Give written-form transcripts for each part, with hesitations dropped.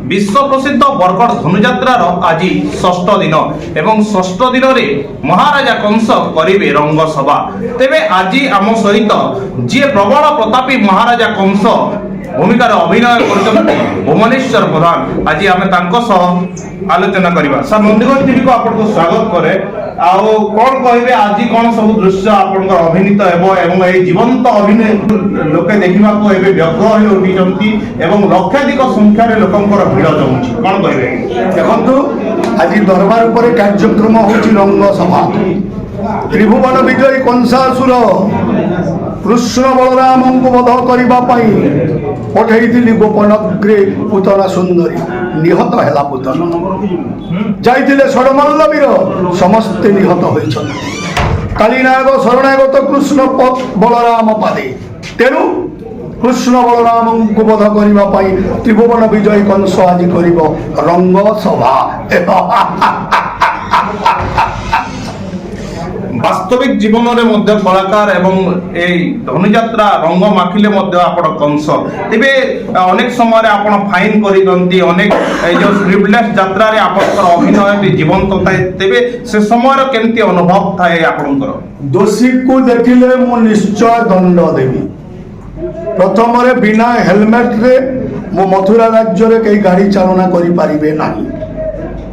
विश्व प्रसिद्ध बरगढ़ धनुଯାत्रार आज षष्ठ दिन एवं षष्ठ दिन रे महाराजा कंस करिवे रंगसभा। तेबे आज आम सहित जी प्रबल प्रतापी महाराजा कंस भूमिकार अभिनय कर भुवनेश्वर प्रधान आज आम आलोचना करवा। सर नंदीगढ़ टीवी को आपको स्वागत करे। आउ कौन कहे आज कौन सब दृश्य आप अभिनीत एवं जीवंत अभिनय लोके देखा व्यग्र हो उठी लक्षाधिक संख्यार लोकंर भिड़ जमुची कौन कहे देखु आज दरबार पर कार्यक्रम होची रंगसभा। त्रिभुवन विजयी कंसासुर कृष्ण बलराम को वध करने पठेली गोपनग्रे पुतना सुंदरी निहत है पुतना जाइए षडमल्लवीर समस्ते निहत होइछन्ति। कालीनायक शरणागत कृष्ण बलराम पादे तेणु कृष्ण बलराम को वध करने त्रिभुवन विजयी कंस आज कर रंगसभा। वास्तविक जीवन में कलाकार एवं धनुଯାत्रा रंग माखिले आपण कंस तेबे अनेक समय आपण फाइन करते अनेक जो स्क्रिप्टलेस यात्रा रे आपनकर अभिनय जीवंत थाए तेबे से समय केमती अनुभव थाए आपनकर? दोषी को देखिले मु निश्चय दंड देवी। प्रथम रे बिना हेलमेट रे मो मथुरा राज्य रे कई गाड़ी चालना करि पारिबे नाही।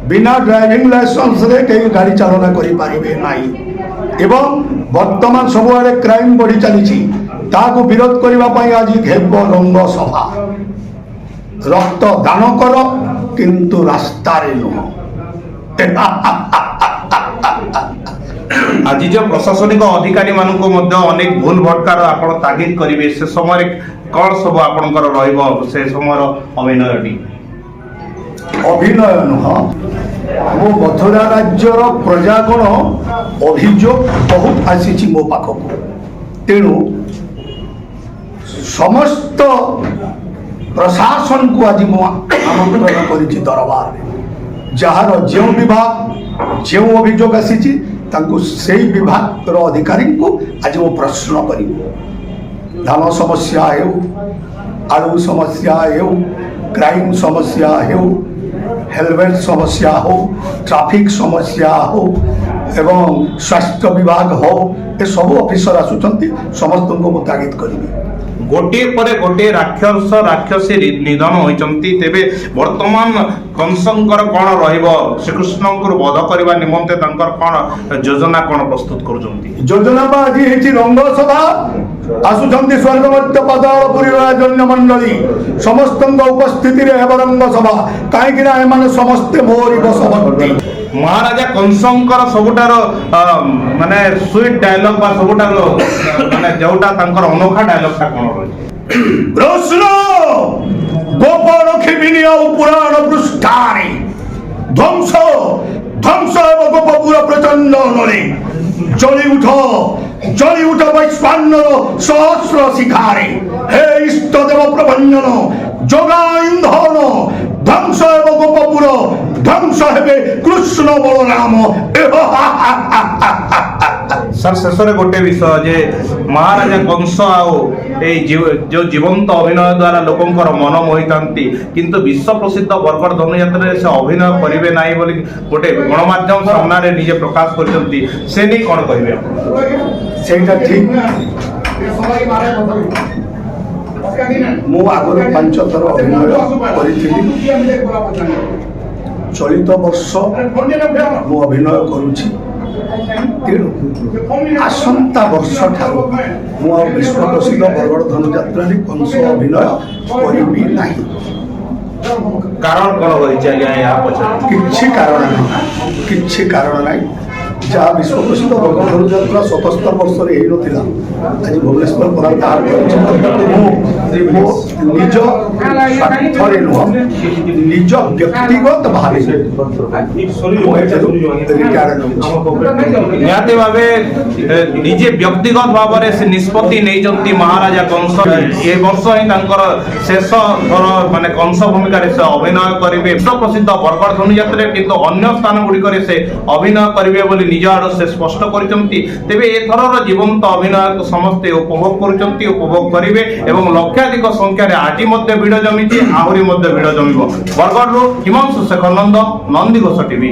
बिना ड्राइविंग लाइसेंस रे कई गाड़ी चालना करि पारिबे नाही। एवं वर्तमान सबुआडे क्राइम बढ़ी चली ताको विरोध करने आज घेब रंग सभा। रक्त दान कर किंतु रास्ता नुह। आज जो प्रशासनिक अधिकारी मानक अनेक भूल भटकार आप तागिद करेंगे से समय कौन सब आपंकर से समय अभिनयटी? अभिनय नुह मो मथुरा राज्यर प्रजागण अभियोग बहुत आसी मो पाखक। तेणु समस्त प्रशासन को आज मु आमंत्रण करी दरबार में जार जो विभाग जो अभियोग आसी से विभाग अधिकारी को आज वो प्रश्न करी। धान समस्या हो, आलू समस्या हो, क्राइम समस्या हो, हेलमेट समस्या हो, ट्रैफिक समस्या हो एवं स्वास्थ्य विभाग हो, ये सब ऑफिसर आसुचंती समस्त को तागिद करी। गोटे पर गोटे राक्षस राक्षसी निधन होइचंती। तेबे वर्तमान कंसंकर कौन रहिबो श्रीकृष्ण को वध करबा निमंते तांकर कौन योजना कौन प्रस्तुत करूचंती? योजना आज हेची रंगसभा आसुचंती स्वर्गमर्त्य पातालपुरी राजन्य मंडली समस्त उपस्थिति रे हेब रंगसभा काहेकि ना एमाने समस्ते मोरी बसवर्ती। महाराजा कंसंकर सबुटार माने स्वीट डायलॉग बा सबुटार माने जोटा तांकर अनोखा डायलॉग ता कोन रही? प्रश्न गोपाल खिमिनी और पुराण पृष्ठारे ध्वंस ध्वंस एवं गोपपुर प्रचंड नरे जली उठ वैश्वानर सहस्र शिखारे हे इष्ट देव प्रभंजन जोगा इंधन ध्वंस एवं गोपपुर ध्वंस हेबे कृष्ण बलराम। सर शेष गोटे विषय जे महाराजा कंस जो जीवंत अभिनय द्वारा लोकंकर मन मोहितांती किंतु विश्व प्रसिद्ध बरगढ़ धनुଯାत्रा से अभिनय करिवे नाही बोली गोटे गणमाध्यम सामने निजे प्रकाश करछंती से नहीं कोन कहिबे? सेटा ठीक मु आगुरी 5 थर अभिनय करिथिली। चलित वर्ष मु अभिनय करुछि। तेणु आसंता वर्ष ठारू मु विश्व प्रसिद्ध बरगढ़ धनुଯାत्रा कंस अभिनय करिबी नाही। कारण कौन रही? किछि कारण नहीं, किछि कारण नहीं। जहाँ विश्व प्रसिद्ध बरगढ़ धनुଯାत्रा 77 वर्ष रे हेइ नथिला आज भुवनेश्वर पर तार निज स्वार्थरे नुह निज व्यक्तिगत भावे निहाती भावे निजे व्यक्तिगत भाव से निष्पत्ति नहीं महाराजा कंस ए वर्ष ही शेष थर माने कंस भूमिका से अभिनय करेंगे विश्व प्रसिद्ध बरगढ़ धनुଯାत्रा किंतु अन्य स्थान गुड़िक से अभिनय करेंगे निज आड़ से स्पष्ट करते। तेबे एथर जीवंत अभिनय ସମସ୍ତେ ଉପଭୋଗ କରୁଛନ୍ତି, ଉପଭୋଗ କରିବେ ଏବଂ ଲକ୍ଷାଧିକ ସଂଖ୍ୟାରେ ଆଜି ମଧ୍ୟ ଭିଡ଼ ଜମିଛି, ଆହୁରି ମଧ୍ୟ ଭିଡ଼ ଜମିବ। ବରଗଡ଼ରୁ ହିମାଂଶୁ ଶେଖର ନନ୍ଦ, ନନ୍ଦିଘୋଷ ଟିଭି।